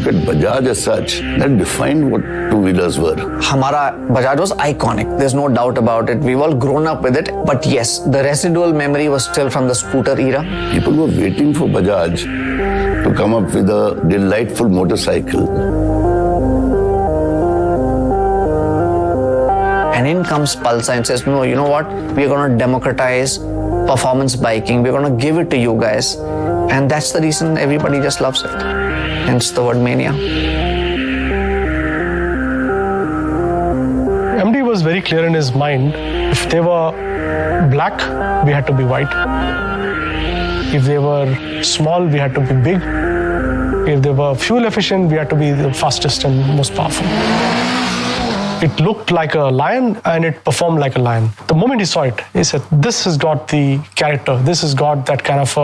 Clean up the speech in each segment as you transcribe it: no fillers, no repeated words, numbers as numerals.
look at Bajaj as such, that defined what two-wheelers were. Hamara Bajaj was iconic. There's no doubt about it. We've all grown up with it. But yes, the residual memory was still from the scooter era. People were waiting for Bajaj to come up with a delightful motorcycle. And in comes Pulsar and says, no, you know what? We're going to democratize performance biking. We're going to give it to you guys. And that's the reason everybody just loves it. Hence the word mania. MD was very clear in his mind. If they were black, we had to be white. If they were small, we had to be big. If they were fuel efficient, we had to be the fastest and most powerful. It looked like a lion and it performed like a lion. The moment he saw it, he said, this has got the character, this has got that kind of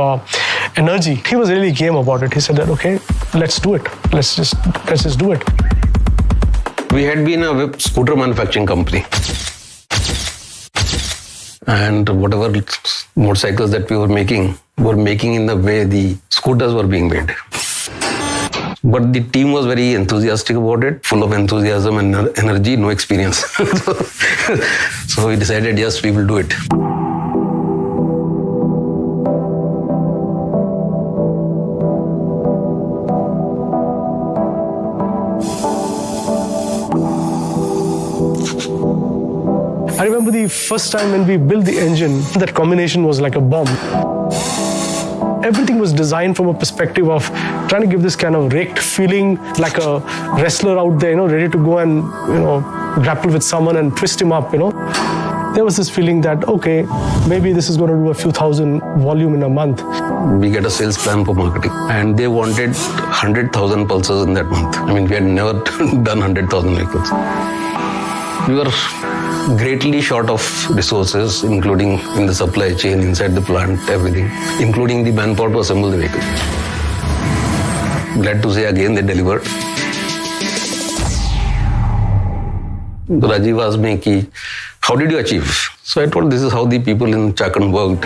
energy. He was really game about it. He said that, okay, let's do it. Let's just do it. We had been a scooter manufacturing company. And whatever motorcycles that we were making in the way the scooters were being made. But the team was very enthusiastic about it, full of enthusiasm and energy, no experience. So we decided, yes, we will do it. I remember the first time when we built the engine, that combination was like a bomb. Everything was designed from a perspective of trying to give this kind of raked feeling, like a wrestler out there, ready to go and, grapple with someone and twist him up, There was this feeling that, okay, maybe this is going to do a few thousand volume in a month. We get a sales plan for marketing and they wanted 100,000 Pulsars in that month. I mean, we had never done 100,000 vehicles. We were greatly short of resources, including in the supply chain, inside the plant, everything, including the manpower to assemble the vehicle. Glad to say again, they delivered. Rajiv asked me, how did you achieve? So I told this is how the people in Chakan worked.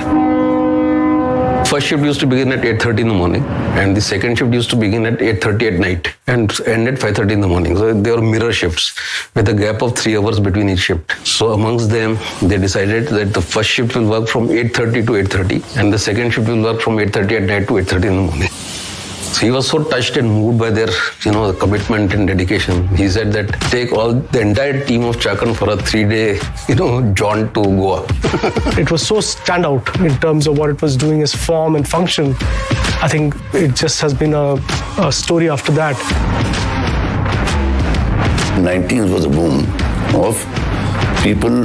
First shift used to begin at 8:30 in the morning and the second shift used to begin at 8:30 at night and end at 5:30 in the morning. So they were mirror shifts with a gap of 3 hours between each shift. So amongst them, they decided that the first shift will work from 8:30 to 8:30 and the second shift will work from 8:30 at night to 8:30 in the morning. So he was so touched and moved by their, commitment and dedication. He said that take the entire team of Chakan for a 3-day, jaunt to Goa. It was so standout in terms of what it was doing as form and function. I think it just has been a story after that. 19th was a boom of people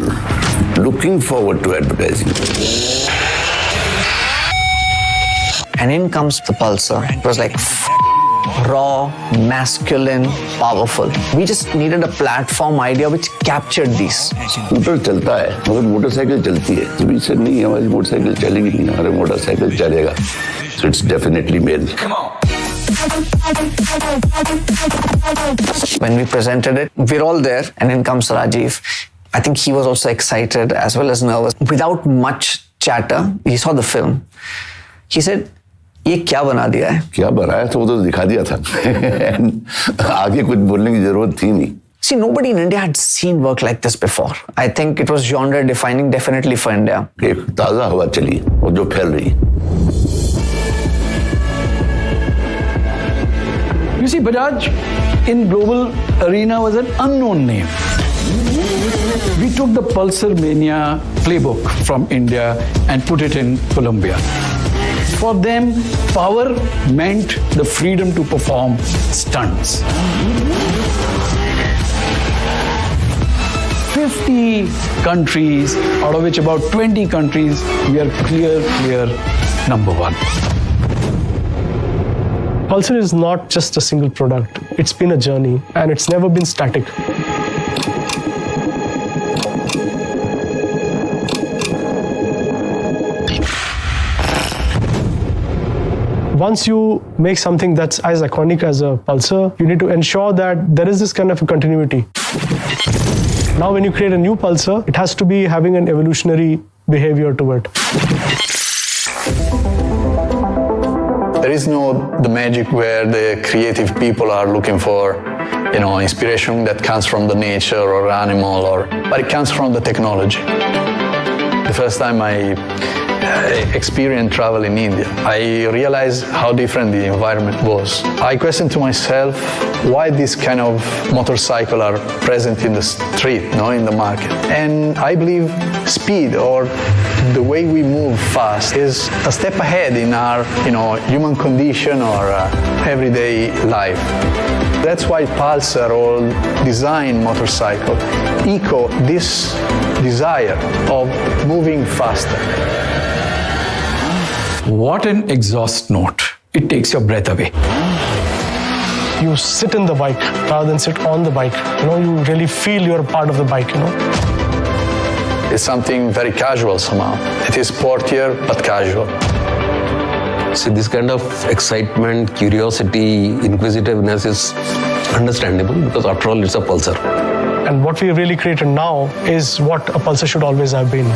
looking forward to advertising. And in comes the Pulsar. It was like raw, masculine, powerful. We just needed a platform idea which captured these. Scooter चलता है, मगर motorcycle चलती है. तो we said नहीं, हमारी motorcycle चलेगी नहीं, हमारा मोटरसाइकिल चलेगा. So it's definitely male. When we presented it, we're all there, and in comes Rajiv. I think he was also excited as well as nervous. Without much chatter, he saw the film. He said, ये क्या बना दिया है? क्या बनाया तो वो तो दिखा दिया था. आगे कुछ बोलने की जरूरत थी नहीं. See, nobody in India had seen work like this before. I think it was genre defining definitely for India. एक ताजा हवा चली और जो फैल रही. You see, Bajaj in global arena was an unknown name. We took the Pulsar Mania playbook from India and put it in Colombia. For them, power meant the freedom to perform stunts. 50 countries, out of which about 20 countries, we are clear number one. Pulsar is not just a single product. It's been a journey and it's never been static. Once you make something that's as iconic as a Pulsar, you need to ensure that there is this kind of a continuity. Now, when you create a new Pulsar, it has to be having an evolutionary behavior to it. is no the magic where the creative people are looking for, inspiration that comes from the nature or animal, but it comes from the technology. The first time I experienced travel in India, I realized how different the environment was. I questioned to myself why this kind of motorcycle are present in the street, in the market. And I believe speed or the way we move fast is a step ahead in our, human condition or everyday life. That's why Pulsar all design motorcycle echo this desire of moving faster. What an exhaust note. It takes your breath away. You sit in the bike rather than sit on the bike. You really feel you're a part of the bike, It's something very casual somehow. It is sportier but casual. See, this kind of excitement, curiosity, inquisitiveness is understandable because after all, it's a Pulsar. And what we really created now is what a Pulsar should always have been.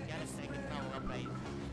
क्या लगता है कितना होगा price?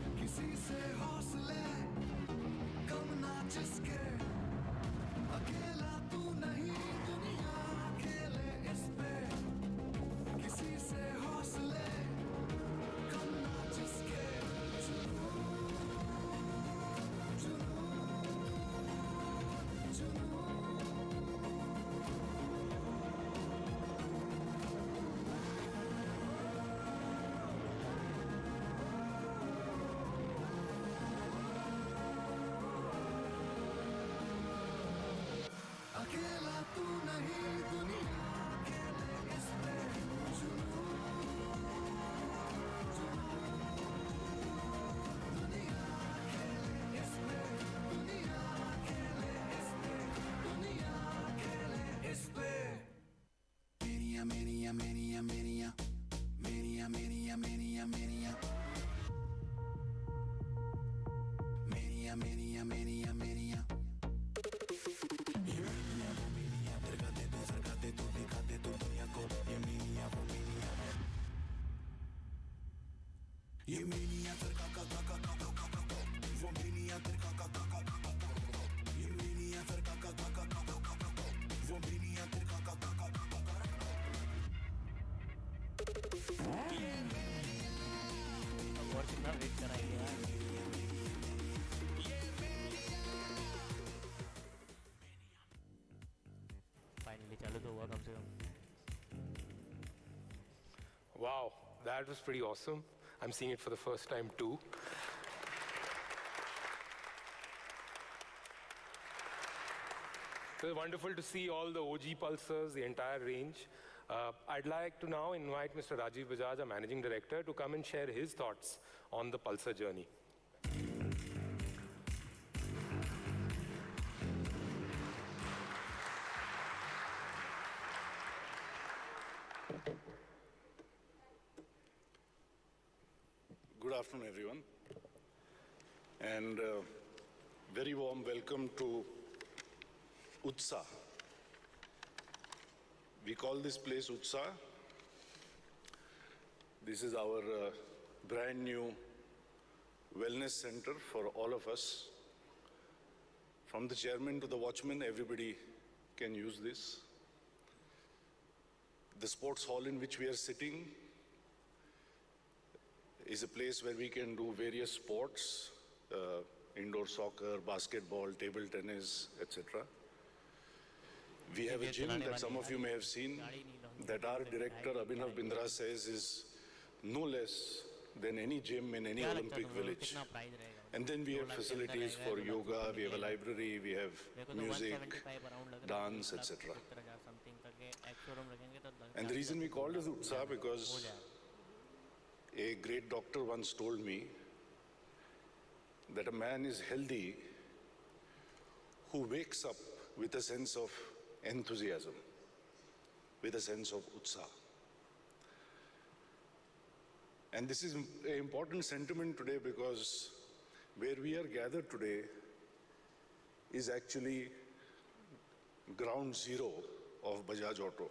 ये mania तेरे का वो mania तेरे का ये मेनिया तेरे का वो मेनिया तेरे का और कितना वेट कराएंगे यार फाइनली चालू तो हुआ कम से कम Wow, that was pretty awesome. I'm seeing it for the first time too. It was wonderful to see all the OG Pulsars, the entire range. I'd like to now invite Mr. Rajiv Bajaj, our Managing Director, to come and share his thoughts on the Pulsar journey. Good afternoon, everyone, and very warm welcome to Utsa. We call this place Utsa. This is our brand new wellness center for all of us. From the chairman to the watchman, everybody can use this. The sports hall in which we are sitting is a place where we can do various sports, indoor soccer, basketball, table tennis, etc. We have a gym that some of you may have seen that our director Abhinav Bindra says is no less than any gym in any Olympic village. And then we have facilities for yoga, we have a library, we have music, dance, etc. And the reason we called it Utsa because a great doctor once told me that a man is healthy who wakes up with a sense of enthusiasm, with a sense of utsaha. And this is an important sentiment today because where we are gathered today is actually ground zero of Bajaj Auto.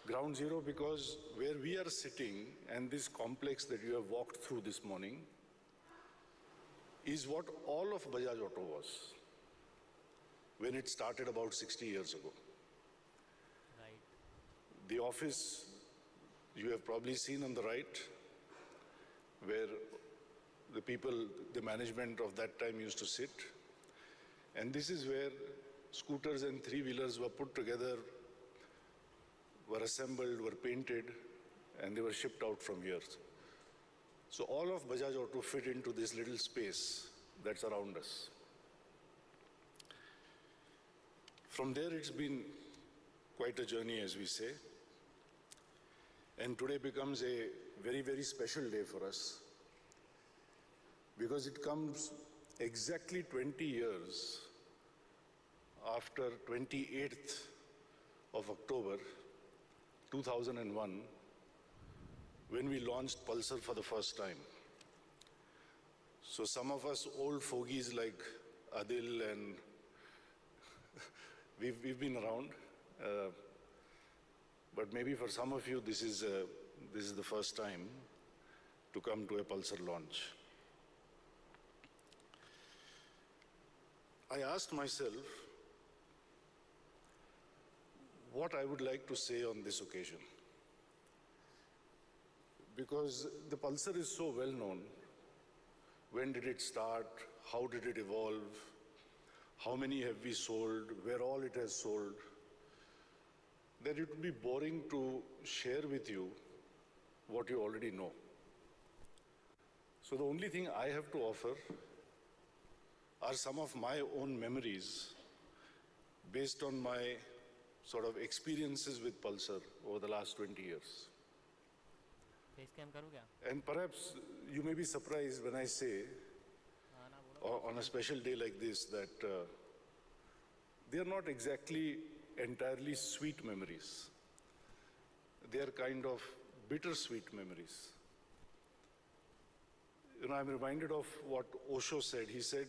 Ground zero because where we are sitting and this complex that you have walked through this morning is what all of Bajaj Auto was when it started about 60 years ago. Right. The office you have probably seen on the right where the people, the management of that time used to sit. And this is where scooters and three-wheelers were put together, were assembled, were painted, and they were shipped out from here. So all of Bajaj Auto fit into this little space that's around us. From there it's been quite a journey, as we say. And today becomes a very, very special day for us because it comes exactly 20 years after 28th of October 2001, when we launched Pulsar for the first time. So some of us old fogies like Adil and we've been around, but maybe for some of you this is the first time to come to a Pulsar launch. I asked myself what I would like to say on this occasion. Because the Pulsar is so well known. When did it start? How did it evolve? How many have we sold? Where all it has sold? That it would be boring to share with you what you already know. So the only thing I have to offer are some of my own memories based on my sort of experiences with Pulsar over the last 20 years. And perhaps you may be surprised when I say on a special day like this that they are not exactly entirely sweet memories. They are kind of bittersweet memories. You know, I'm reminded of what Osho said. He said,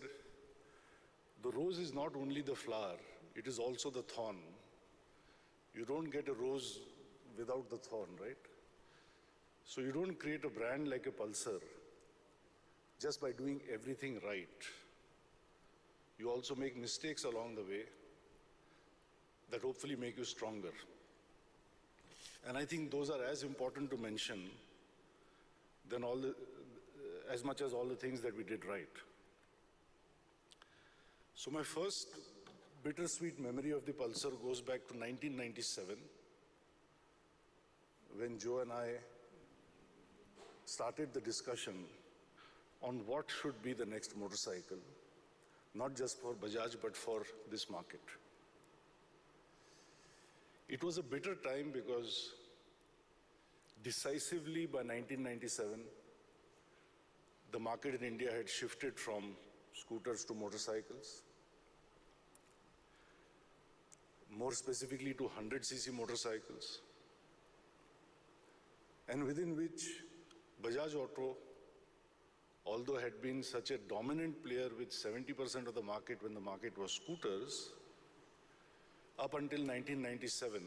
the rose is not only the flower, it is also the thorn. You don't get a rose without the thorn, right? So you don't create a brand like a Pulsar just by doing everything right. You also make mistakes along the way that hopefully make you stronger. And I think those are as important to mention than as much as all the things that we did right. So my first bittersweet memory of the Pulsar goes back to 1997, when Joe and I started the discussion on what should be the next motorcycle, not just for Bajaj, but for this market. It was a bitter time because decisively by 1997, the market in India had shifted from scooters to motorcycles, more specifically to 100cc motorcycles, and within which Bajaj Auto, although had been such a dominant player with 70% of the market when the market was scooters, up until 1997,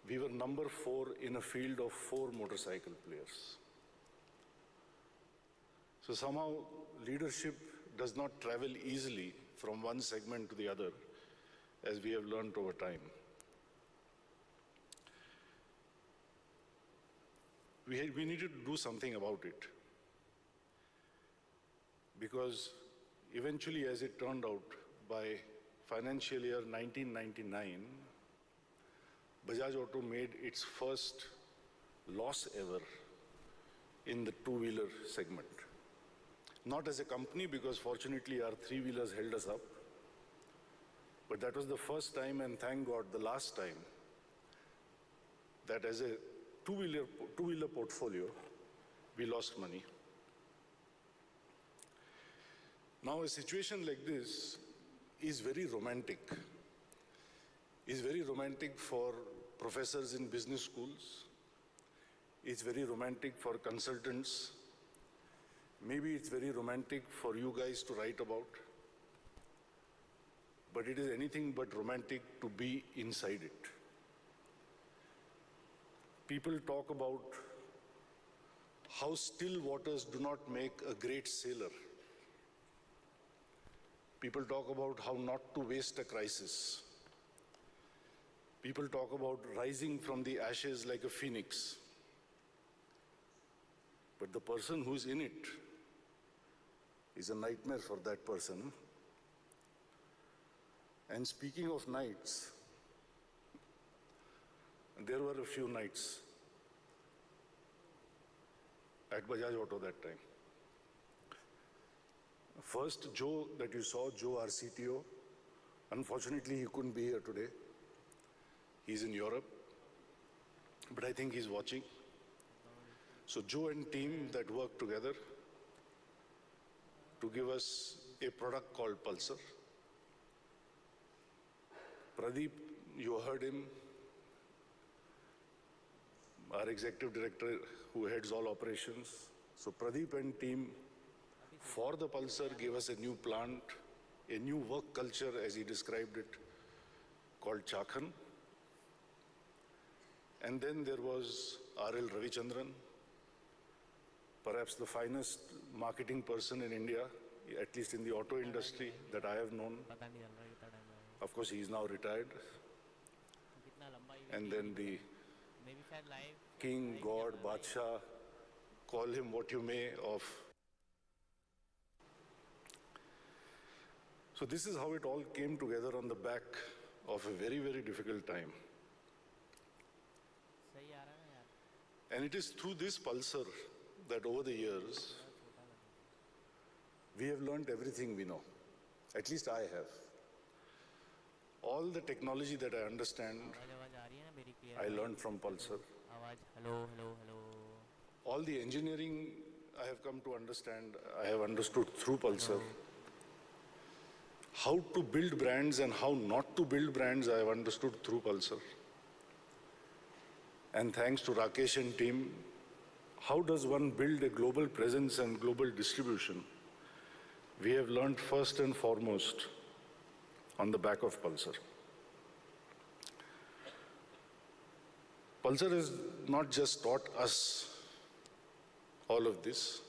we were number 4 in a field of 4 motorcycle players. So somehow leadership does not travel easily from one segment to the other, as we have learned over time. We needed to do something about it, because eventually, as it turned out, by financial year 1999, Bajaj Auto made its first loss ever in the two-wheeler segment. Not as a company, because fortunately our three-wheelers held us up, but that was the first time, and thank God the last time, that as a two-wheeler portfolio, we lost money. Now a situation like this is very romantic. It's very romantic for professors in business schools. It's very romantic for consultants. Maybe it's very romantic for you guys to write about. But it is anything but romantic to be inside it. People talk about how still waters do not make a great sailor. People talk about how not to waste a crisis. People talk about rising from the ashes like a phoenix. But the person who's in it is a nightmare for that person. And speaking of nights, there were a few nights at Bajaj Auto that time. First, Joe that you saw, Joe, our CTO, unfortunately he couldn't be here today. He's in Europe, but I think he's watching. So Joe and team that worked together to give us a product called Pulsar. Pradeep, you heard him, our executive director who heads all operations. So Pradeep and team for the Pulsar gave us a new plant, a new work culture as he described it, called Chakhan. And then there was R.L. Ravichandran, perhaps the finest marketing person in India, at least in the auto industry that I have known. Of course, he is now retired. And then the king, God, Badshah, call him what you may, of. So this is how it all came together on the back of a very, very difficult time. And it is through this Pulsar that over the years, we have learned everything we know. At least I have. All the technology that I understand, I learned from Pulsar. All the engineering I have come to understand, I have understood through Pulsar. How to build brands and how not to build brands, I have understood through Pulsar. And thanks to Rakesh and team, how does one build a global presence and global distribution? We have learned first and foremost on the back of Pulsar. Pulsar has not just taught us all of this,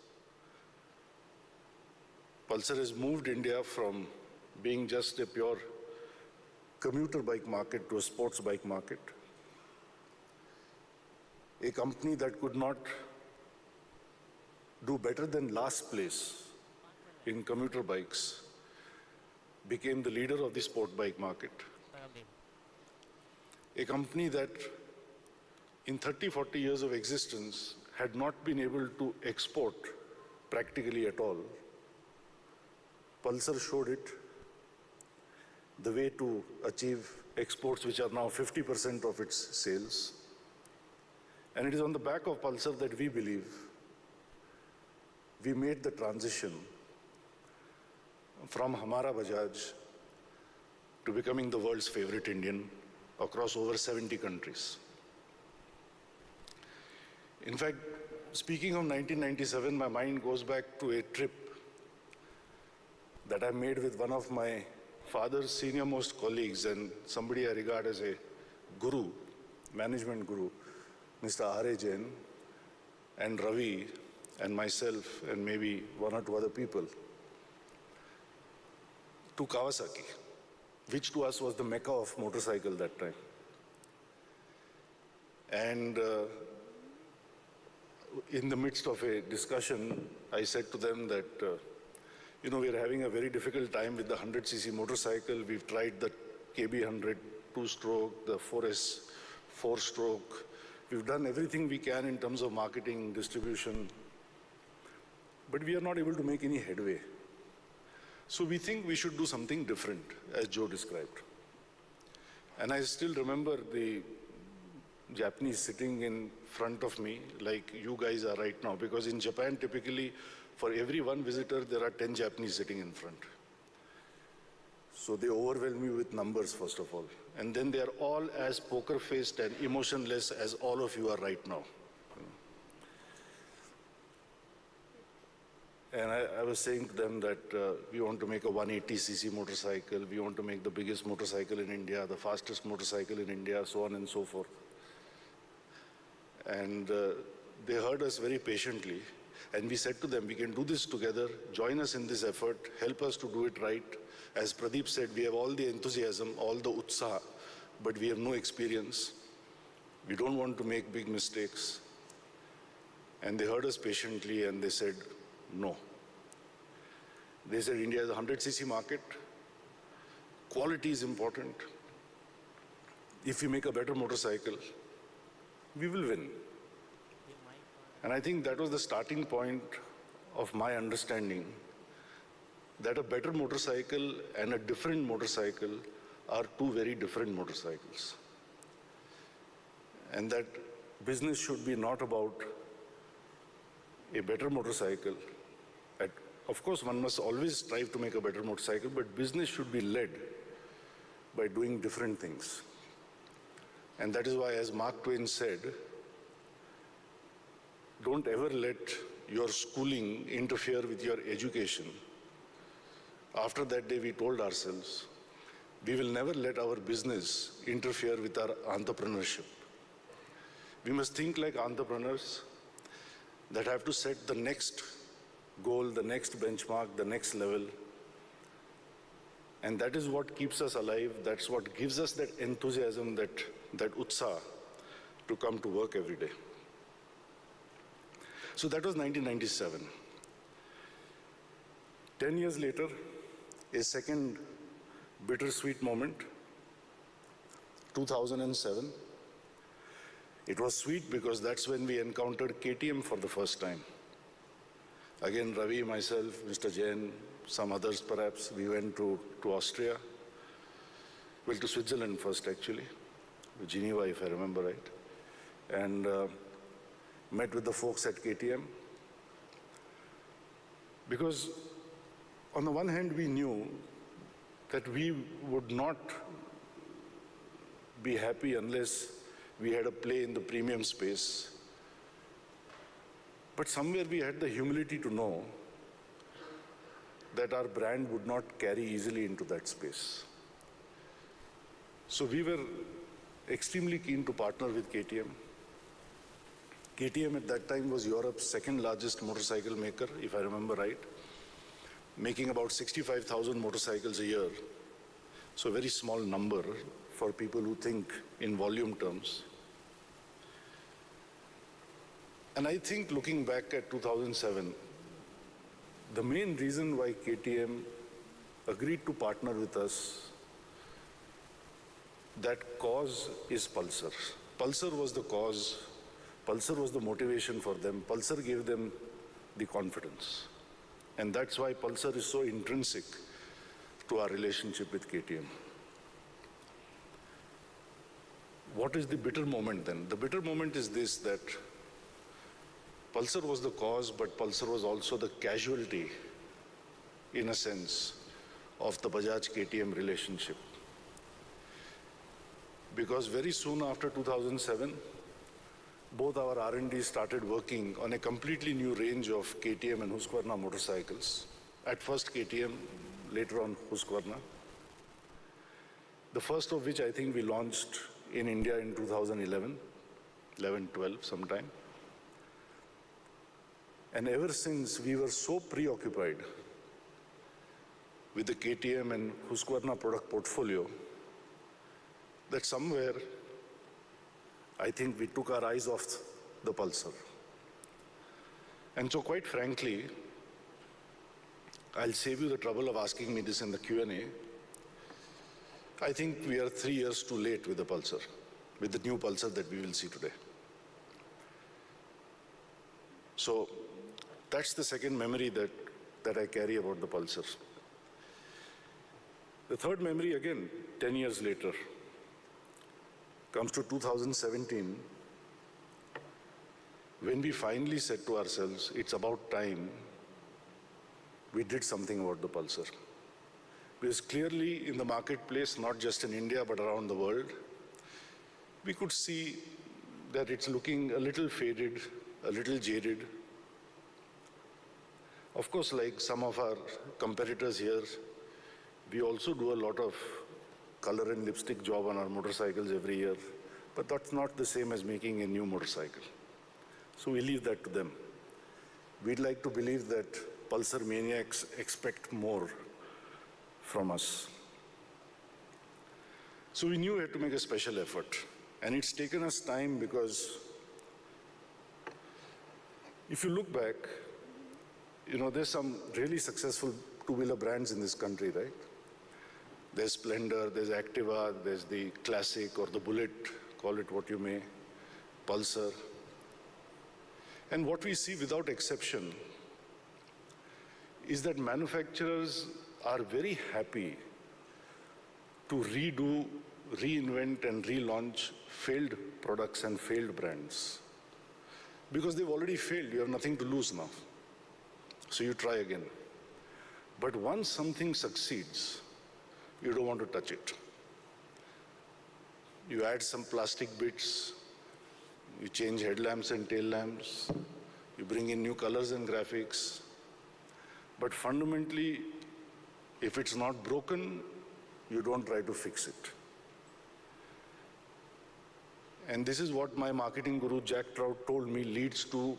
Pulsar has moved India from being just a pure commuter bike market to a sports bike market. A company that could not do better than last place in commuter bikes became the leader of the sport bike market. A company that in 30, 40 years of existence had not been able to export practically at all. Pulsar showed it, the way to achieve exports which are now 50% of its sales. And it is on the back of Pulsar that we believe we made the transition from Hamara Bajaj to becoming the world's favorite Indian across over 70 countries. In fact, speaking of 1997, my mind goes back to a trip that I made with one of my father's senior-most colleagues and somebody I regard as a guru, management guru, Mr. R.A. Jain, and Ravi, and myself, and maybe one or two other people, to Kawasaki, which to us was the mecca of motorcycle that time. And in the midst of a discussion, I said to them that, we're having a very difficult time with the 100cc motorcycle. We've tried the KB100 two-stroke, the 4S 4-stroke. We've done everything we can in terms of marketing, distribution, but we are not able to make any headway. So we think we should do something different, as Joe described. And I still remember the Japanese sitting in front of me, like you guys are right now, because in Japan, typically, for every one visitor, there are 10 Japanese sitting in front. So they overwhelm you with numbers, first of all. And then they are all as poker-faced and emotionless as all of you are right now. And I was saying to them that we want to make a 180cc motorcycle, we want to make the biggest motorcycle in India, the fastest motorcycle in India, so on and so forth. And they heard us very patiently. And we said to them, we can do this together, join us in this effort, help us to do it right. As Pradeep said, we have all the enthusiasm, all the utsaha, but we have no experience. We don't want to make big mistakes. And they heard us patiently and they said, no. They said India is a 100cc market. Quality is important. If we make a better motorcycle, we will win. And I think that was the starting point of my understanding that a better motorcycle and a different motorcycle are two very different motorcycles. And that business should be not about a better motorcycle. Of course, one must always strive to make a better motorcycle, but business should be led by doing different things. And that is why, as Mark Twain said, don't ever let your schooling interfere with your education. After that day, we told ourselves, we will never let our business interfere with our entrepreneurship. We must think like entrepreneurs that have to set the next goal, the next benchmark, the next level. And that is what keeps us alive. That's what gives us that enthusiasm, that utsaha to come to work every day. So that was 1997. 10 years later, a second bittersweet moment, 2007. It was sweet because that's when we encountered KTM for the first time. Again, Ravi, myself, Mr. Jain, some others perhaps, we went to Austria. Well, to Switzerland first, actually, to Geneva, if I remember right. And met with the folks at KTM. Because on the one hand, we knew that we would not be happy unless we had a play in the premium space. But somewhere we had the humility to know that our brand would not carry easily into that space. So we were extremely keen to partner with KTM. KTM at that time was Europe's second largest motorcycle maker, if I remember right. making about 65,000 motorcycles a year. So a very small number for people who think in volume terms. And I think looking back at 2007, the main reason why KTM agreed to partner with us, that cause is Pulsar. Pulsar was the cause, Pulsar was the motivation for them, Pulsar gave them the confidence. And that's why Pulsar is so intrinsic to our relationship with KTM. What is the bitter moment then? The bitter moment is this, that Pulsar was the cause, but Pulsar was also the casualty, in a sense, of the Bajaj-KTM relationship. Because very soon after 2007, both our R&D started working on a completely new range of KTM and Husqvarna motorcycles. At first KTM, later on Husqvarna. The first of which I think we launched in India in 2011, 11-12 sometime. And ever since, we were so preoccupied with the KTM and Husqvarna product portfolio that somewhere, I think we took our eyes off the Pulsar. And so quite frankly, I'll save you the trouble of asking me this in the Q&A. I think we are 3 years too late with the Pulsar, with the new Pulsar that we will see today. So that's the second memory that I carry about the Pulsar. The third memory, again, 10 years later, comes to 2017, when we finally said to ourselves, it's about time we did something about the Pulsar. Because clearly in the marketplace, not just in India, but around the world, we could see that it's looking a little faded, a little jaded. Of course, like some of our competitors here, we also do a lot of color and lipstick job on our motorcycles every year, but that's not the same as making a new motorcycle. So we leave that to them. We'd like to believe that Pulsar maniacs expect more from us. So we knew we had to make a special effort, and it's taken us time because if you look back, you know, there's some really successful two-wheeler brands in this country, right? There's Splendor, there's Activa, there's the Classic or the Bullet, call it what you may, Pulsar. And what we see without exception is that manufacturers are very happy to redo, reinvent and relaunch failed products and failed brands. Because they've already failed, you have nothing to lose now. So you try again. But once something succeeds, you don't want to touch it. You add some plastic bits, you change headlamps and tail lamps, you bring in new colors and graphics. But fundamentally, if it's not broken, you don't try to fix it. And this is what my marketing guru Jack Trout told me leads to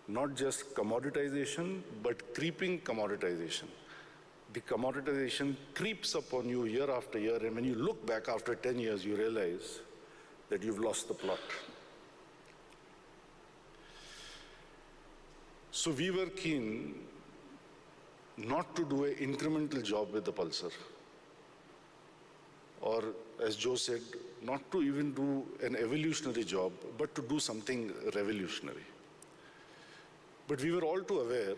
not just commoditization, but creeping commoditization. The commoditization creeps upon you year after year, and when you look back after 10 years, you realize that you've lost the plot. So we were keen not to do an incremental job with the Pulsar, or as Joe said, not to even do an evolutionary job, but to do something revolutionary. But we were all too aware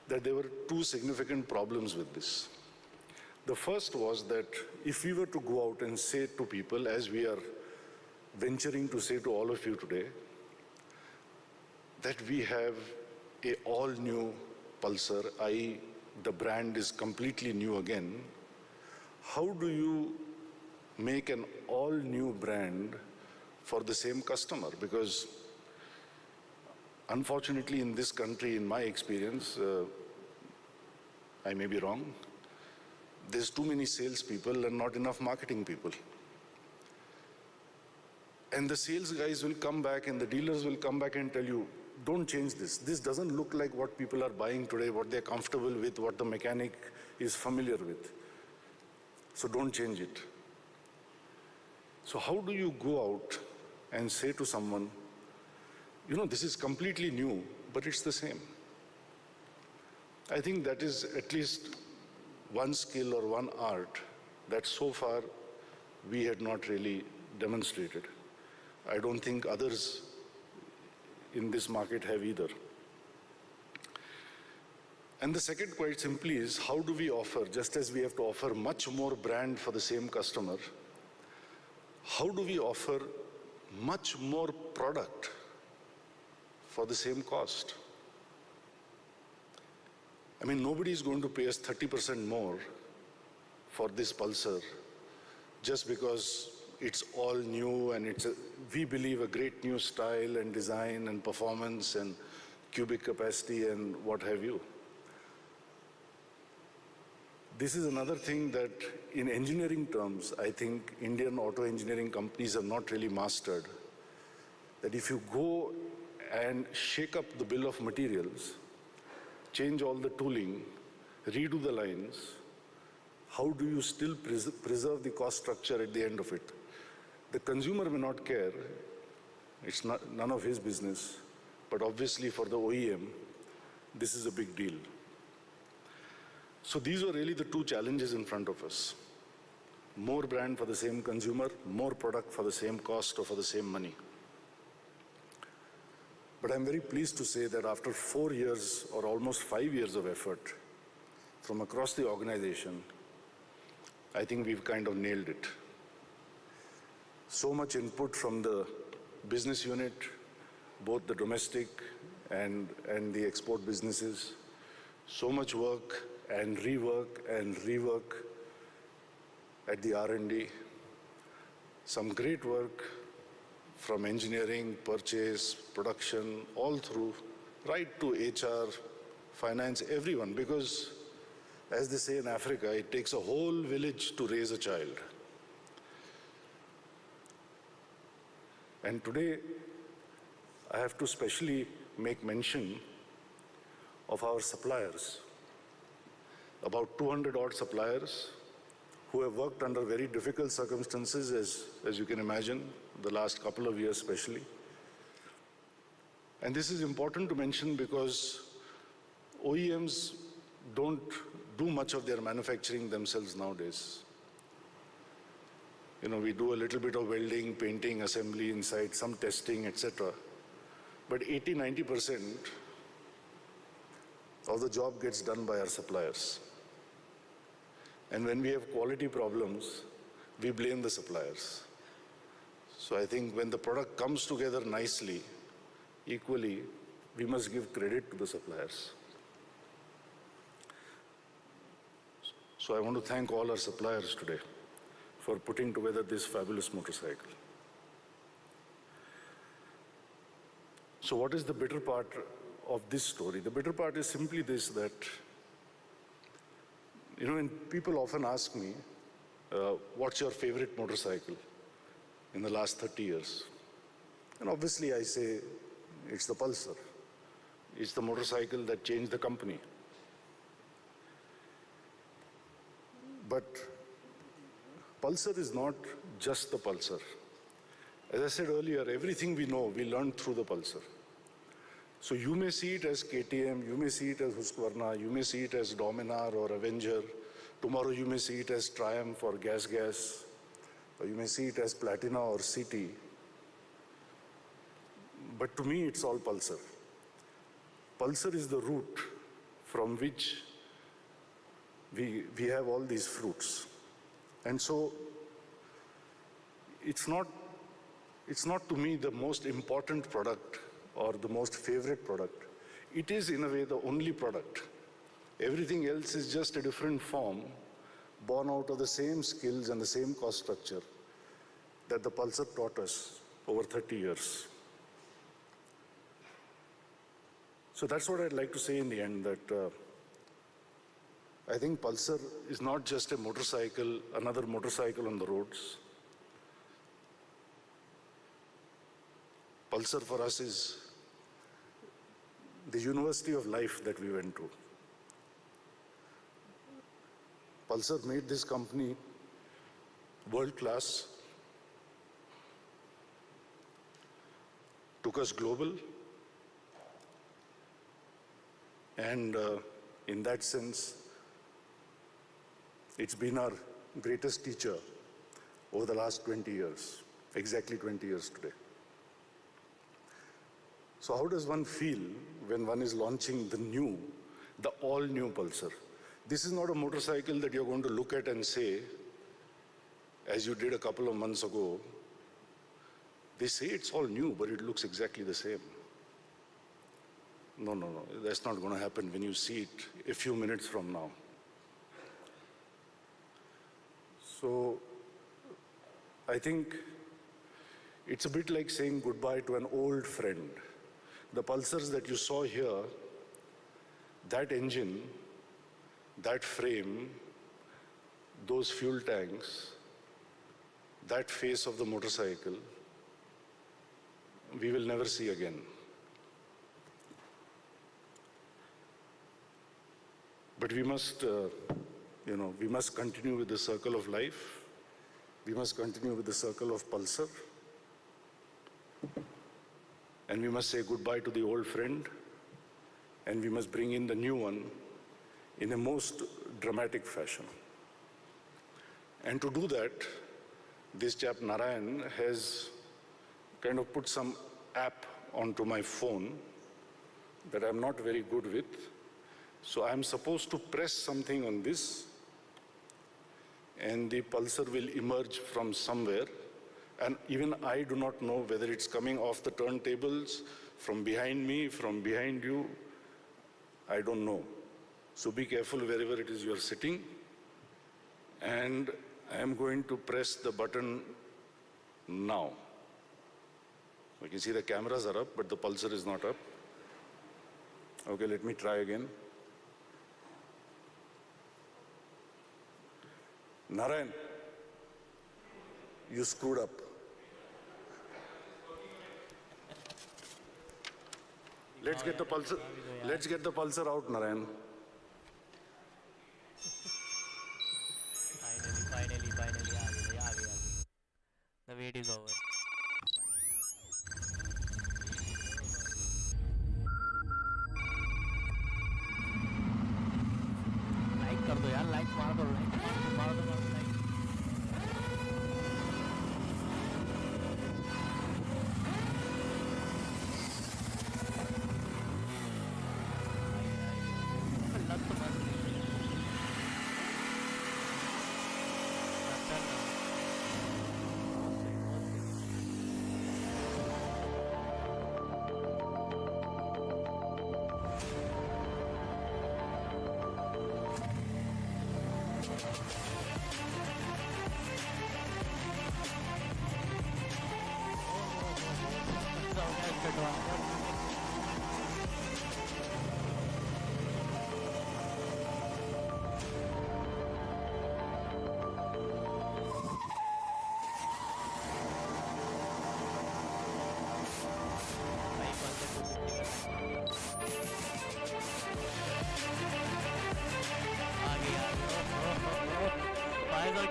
that there were two significant problems with this. The first was that if we were to go out and say to people, as we are venturing to say to all of you today, that we have an all-new Pulsar, i.e. the brand is completely new again, how do you make an all-new brand for the same customer? Because unfortunately in this country, in my experience, I may be wrong, there's too many salespeople and not enough marketing people. And the sales guys will come back and the dealers will come back and tell you, don't change this. This doesn't look like what people are buying today, what they're comfortable with, what the mechanic is familiar with. So don't change it. So how do you go out and say to someone, you know, this is completely new, but it's the same? I think that is at least one skill or one art that so far we had not really demonstrated. I don't think others in this market have either. And the second, quite simply, is how do we offer, just as we have to offer much more brand for the same customer, how do we offer much more product for the same cost? I mean, nobody is going to pay us 30% more for this Pulsar just because it's all new and we believe, a great new style and design and performance and cubic capacity and what have you. This is another thing that in engineering terms, I think Indian auto engineering companies have not really mastered. That if you go and shake up the bill of materials, change all the tooling, redo the lines, how do you still preserve the cost structure at the end of it? The consumer may not care, it's none of his business, but obviously for the OEM, this is a big deal. So these were really the two challenges in front of us. More brand for the same consumer, more product for the same cost or for the same money. But I'm very pleased to say that after 4 years or almost 5 years of effort from across the organization, I think we've kind of nailed it. So much input from the business unit, both the domestic and the export businesses, so much work and rework at the R&D, some great work from engineering, purchase, production, all through, right to HR, finance, everyone, because as they say in Africa, it takes a whole village to raise a child. And today, I have to specially make mention of our suppliers. About 200 odd suppliers who have worked under very difficult circumstances, as you can imagine, the last couple of years especially. And this is important to mention because OEMs don't do much of their manufacturing themselves nowadays. You know, we do a little bit of welding, painting, assembly inside, some testing, etc. But 80-90% of the job gets done by our suppliers. And when we have quality problems, we blame the suppliers. So I think when the product comes together nicely, equally, we must give credit to the suppliers. So I want to thank all our suppliers today for putting together this fabulous motorcycle. So what is the bitter part of this story? The bitter part is simply this, that, you know, when people often ask me, what's your favorite motorcycle in the last 30 years? And obviously I say, it's the Pulsar. It's the motorcycle that changed the company. But Pulsar is not just the Pulsar. As I said earlier, everything we know, we learned through the Pulsar. So you may see it as KTM, you may see it as Husqvarna, you may see it as Dominar or Avenger. Tomorrow you may see it as Triumph or Gas, or you may see it as Platina or CT. But to me, it's all Pulsar. Pulsar is the root from which we have all these fruits. And so it's not to me the most important product or the most favorite product. It is in a way the only product. Everything else is just a different form born out of the same skills and the same cost structure that the Pulsar taught us over 30 years. So that's what I'd like to say in the end, that I think Pulsar is not just a motorcycle, another motorcycle on the roads. Pulsar for us is the university of life that we went to. Pulsar made this company world class, took us global, and in that sense, it's been our greatest teacher over the last 20 years, exactly 20 years today. So how does one feel when one is launching the all-new Pulsar? This is not a motorcycle that you're going to look at and say, as you did a couple of months ago, they say it's all new, but it looks exactly the same. No, that's not going to happen when you see it a few minutes from now. So I think it's a bit like saying goodbye to an old friend. The Pulsars that you saw here, that engine, that frame, those fuel tanks, that face of the motorcycle, we will never see again. But we must, we must continue with the circle of life. We must continue with the circle of Pulsar. And we must say goodbye to the old friend. And we must bring in the new one in a most dramatic fashion. And to do that, this chap Narayan has kind of put some app onto my phone that I'm not very good with. So I'm supposed to press something on this, and the Pulsar will emerge from somewhere. And even I do not know whether it's coming off the turntables, from behind me, from behind you. I don't know. So be careful wherever it is you're sitting. And I am going to press the button now. You can see the cameras are up, but the Pulsar is not up. Okay, let me try again. Narayan, you screwed up. Let's get the Pulsar out, Narayan. Finally, आ गया. The wait is over. Like कर दो यार, like मार दो, like.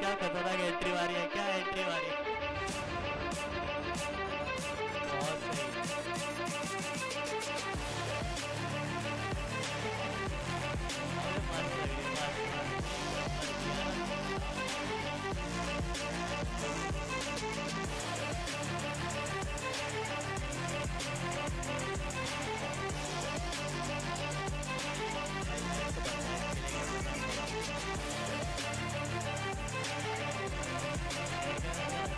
क्या खतरनाक entry मारी है, क्या एंट्री मारी है, बहुत सही. मस्त लग रही है.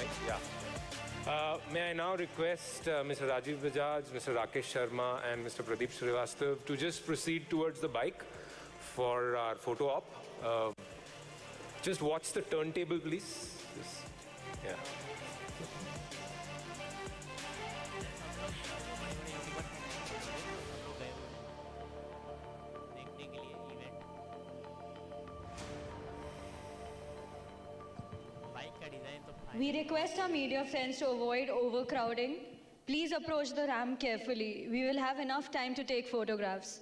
mic? Yeah. May I now request Mr. Rajiv Bajaj, Mr. Rakesh Sharma, and Mr. Pradeep Srivastav to just proceed towards the bike for our photo op. Just watch the turntable, please. Yeah. देखने के लिए event bike का design तो We request our media friends to avoid overcrowding. Please approach the ramp carefully. We will have enough time to take photographs.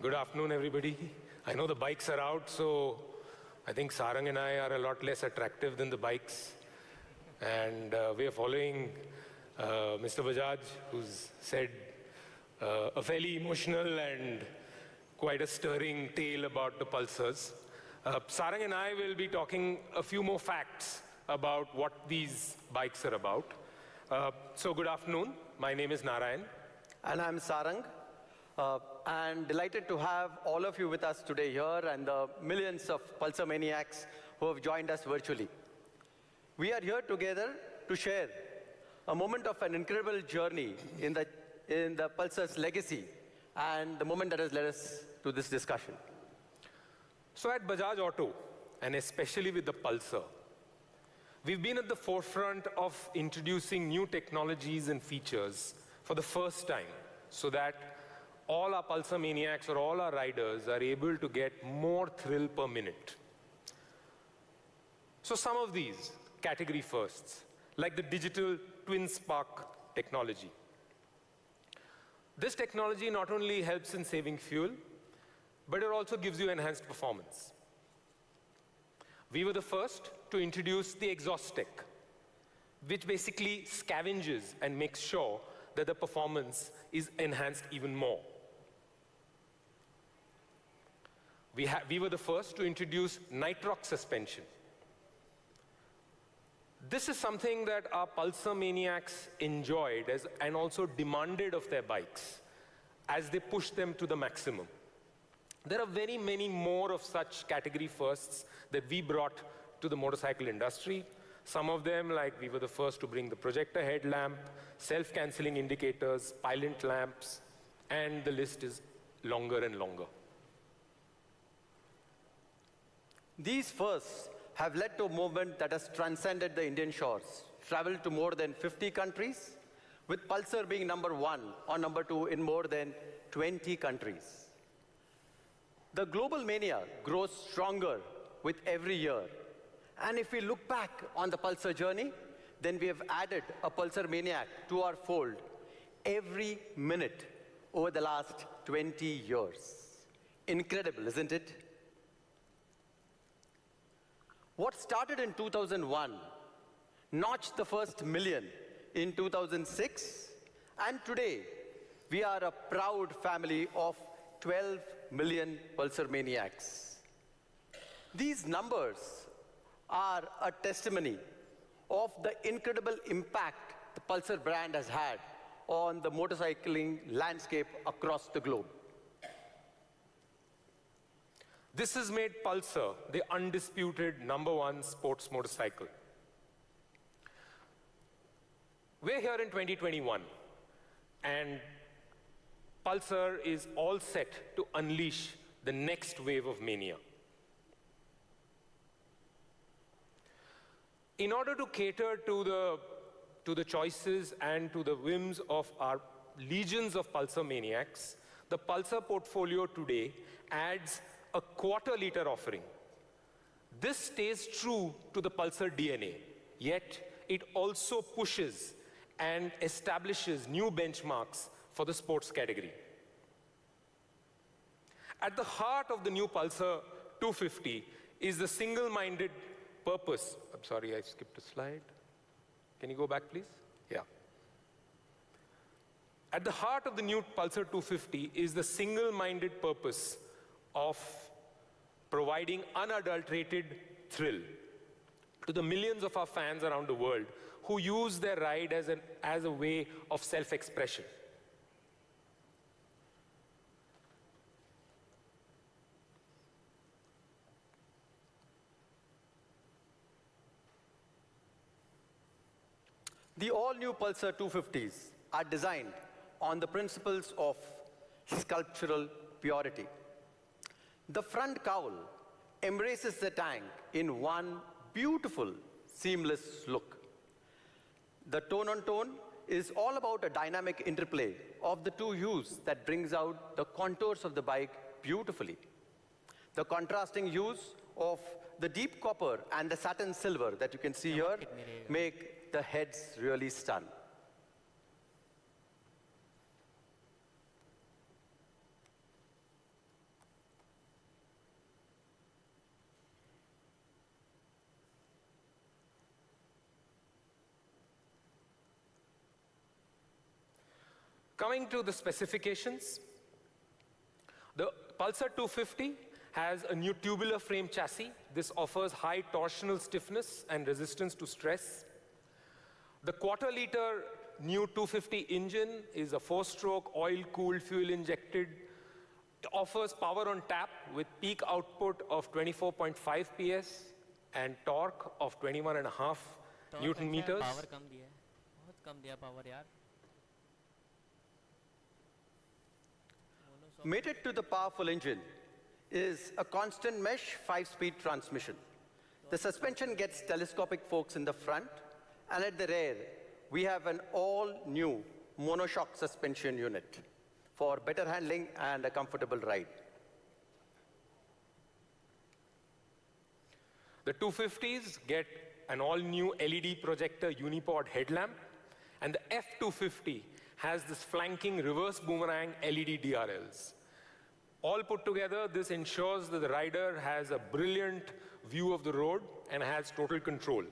Good afternoon, everybody. I know the bikes are out, so I think Sarang and I are a lot less attractive than the bikes. And we are following Mr. Bajaj, who's said a fairly emotional and quite a stirring tale about the Pulsars. Sarang and I will be talking a few more facts about what these bikes are about. So good afternoon. My name is Narayan. And I'm Sarang. And delighted to have all of you with us today here and the millions of Pulsar maniacs who have joined us virtually. We are here together to share a moment of an incredible journey in the Pulsar's legacy and the moment that has led us to this discussion. So at Bajaj Auto, and especially with the Pulsar, we've been at the forefront of introducing new technologies and features for the first time so that all our Pulsar maniacs or all our riders are able to get more thrill per minute. So some of these category firsts, like the digital twin spark technology. This technology not only helps in saving fuel, but it also gives you enhanced performance. We were the first to introduce the exhaust tech, which basically scavenges and makes sure that the performance is enhanced even more. We were the first to introduce nitrox suspension. This is something that our Pulsar maniacs enjoyed and also demanded of their bikes as they pushed them to the maximum. There are very many more of such category firsts that we brought to the motorcycle industry. Some of them, like we were the first to bring the projector headlamp, self-canceling indicators, pilot lamps, and the list is longer and longer. These firsts have led to a movement that has transcended the Indian shores, traveled to more than 50 countries, with Pulsar being number 1 or number 2 in more than 20 countries. The global mania grows stronger with every year. And if we look back on the Pulsar journey, then we have added a Pulsar maniac to our fold every minute over the last 20 years. Incredible, isn't it? What started in 2001 notched the first million in 2006, and today we are a proud family of 12 million Pulsar maniacs. These numbers are a testimony of the incredible impact the Pulsar brand has had on the motorcycling landscape across the globe. This has made Pulsar the undisputed #1 sports motorcycle. We're here in 2021, and Pulsar is all set to unleash the next wave of mania. In order to cater to the choices and to the whims of our legions of Pulsar maniacs, the Pulsar portfolio today adds a quarter-liter offering. This stays true to the Pulsar DNA, yet it also pushes and establishes new benchmarks for the sports category. At the heart of the new Pulsar 250 is the single-minded purpose. I'm sorry, I skipped a slide. Can you go back, please? Yeah. At the heart of the new Pulsar 250 is the single-minded purpose of providing unadulterated thrill to the millions of our fans around the world who use their ride as a way of self-expression. The all-new Pulsar 250s are designed on the principles of sculptural purity. The front cowl embraces the tank in one beautiful, seamless look. The tone-on-tone is all about a dynamic interplay of the two hues that brings out the contours of the bike beautifully. The contrasting hues of the deep copper and the satin silver that you can see here make the heads really stun. Coming to the specifications, the Pulsar 250 has a new tubular frame chassis. This offers high torsional stiffness and resistance to stress. The quarter-liter new 250 engine is a 4-stroke, oil-cooled, fuel-injected. It offers power on tap with peak output of 24.5 PS and torque of 21.5 Newton meters. Power कम दिया है, बहुत कम दिया power यार. Mated to the powerful engine is a constant mesh 5-speed transmission. The suspension gets telescopic forks in the front, and at the rear, we have an all-new monoshock suspension unit for better handling and a comfortable ride. The 250s get an all-new LED projector unipod headlamp And the F250 has this flanking reverse boomerang LED DRLs. All put together, this ensures that the rider has a brilliant view of the road and has total control.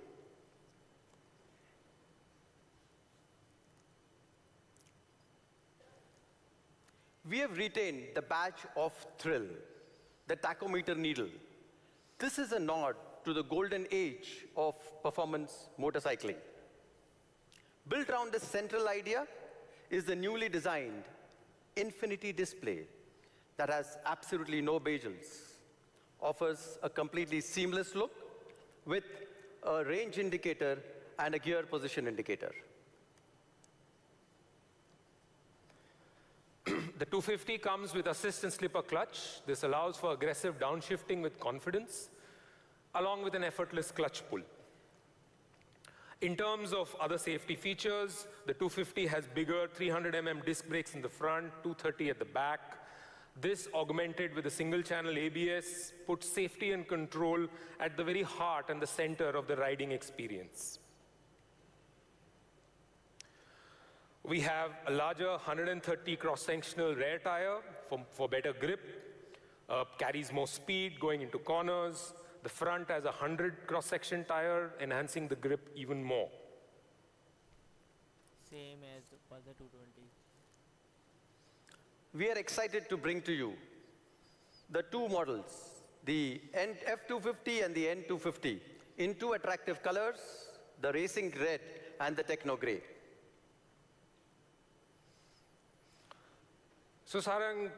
We have retained the badge of thrill, the tachometer needle. This is a nod to the golden age of performance motorcycling. Built around this central idea is the newly designed infinity display that has absolutely no bezels, offers a completely seamless look with a range indicator and a gear position indicator. The 250 comes with assist and slipper clutch. This allows for aggressive downshifting with confidence, along with an effortless clutch pull. In terms of other safety features, the 250 has bigger 300 disc brakes in the front, 230 at the back. This, augmented with a single-channel ABS, puts safety and control at the very heart and the center of the riding experience. We have a larger 130 cross-sectional rear tire for better grip, carries more speed going into corners. The front has a 100 cross-section tire, enhancing the grip even more. Same as Pulsar 220. We are excited to bring to you the two models, the F250 and the N250, in two attractive colors, the racing red and the techno gray. So Sarang,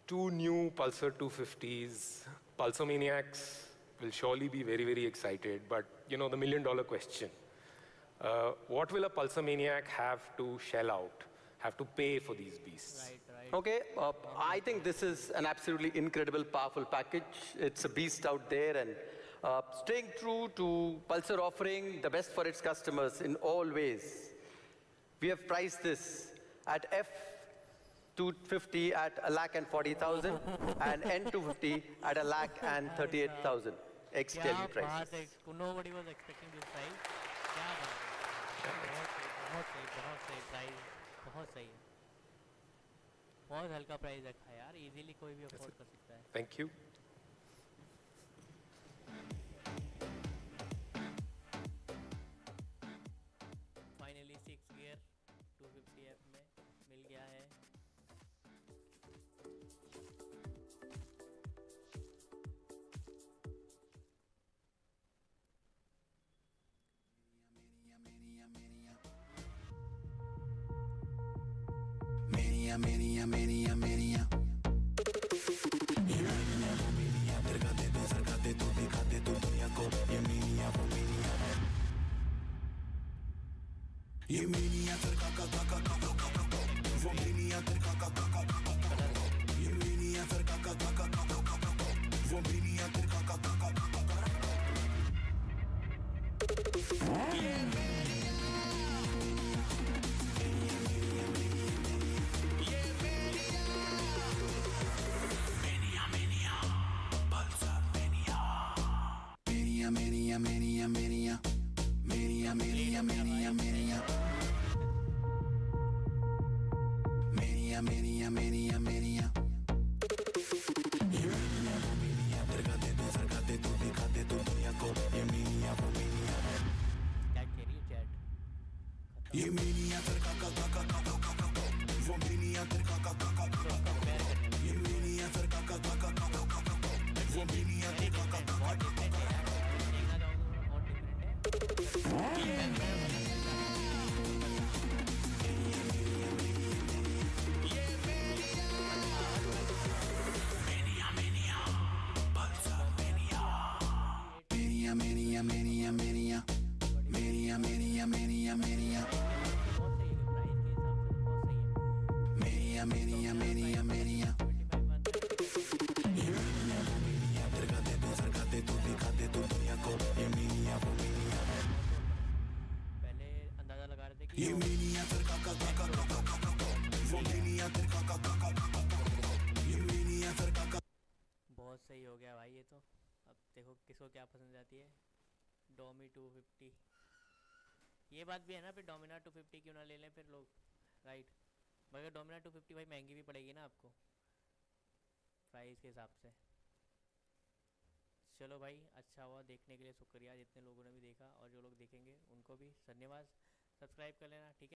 two new Pulsar 250s. Pulsar maniacs will surely be very, very excited, but you know, the million-dollar question. What will a Pulsar maniac have to shell out, have to pay for these beasts? Right. Okay, I think this is an absolutely incredible, powerful package. It's a beast out there, and staying true to Pulsar offering the best for its customers in all ways. We have priced this at F250 at 1,40,000 and N250 at 1,38,000 ex-Delhi prices. Nobody was expecting this price. क्या बात है? बहुत सही price, बहुत सही है. बहुत हल्का प्राइस रखा है यार, इजीली कोई भी अफोर्ड कर सकता है. Thank you. Finally 6 gear 250F में मिल गया है. बहुत सही हो गया भाई ये तो. अब देखो किसको क्या पसंद आती है. डोमी 250 ये बात भी है ना, फिर डोमिनार 250 क्यों ना ले लें फिर लोग, राइट। मगर डोमिनार 250 भाई महंगी भी पड़ेगी ना आपको प्राइस के हिसाब से। चलो भाई, अच्छा हुआ, देखने के लिए शुक्रिया जितने लोगों ने भी देखा, और जो लोग देखेंगे उनको भी धन्यवाद। सब्सक्राइब कर लेना, ठीक है।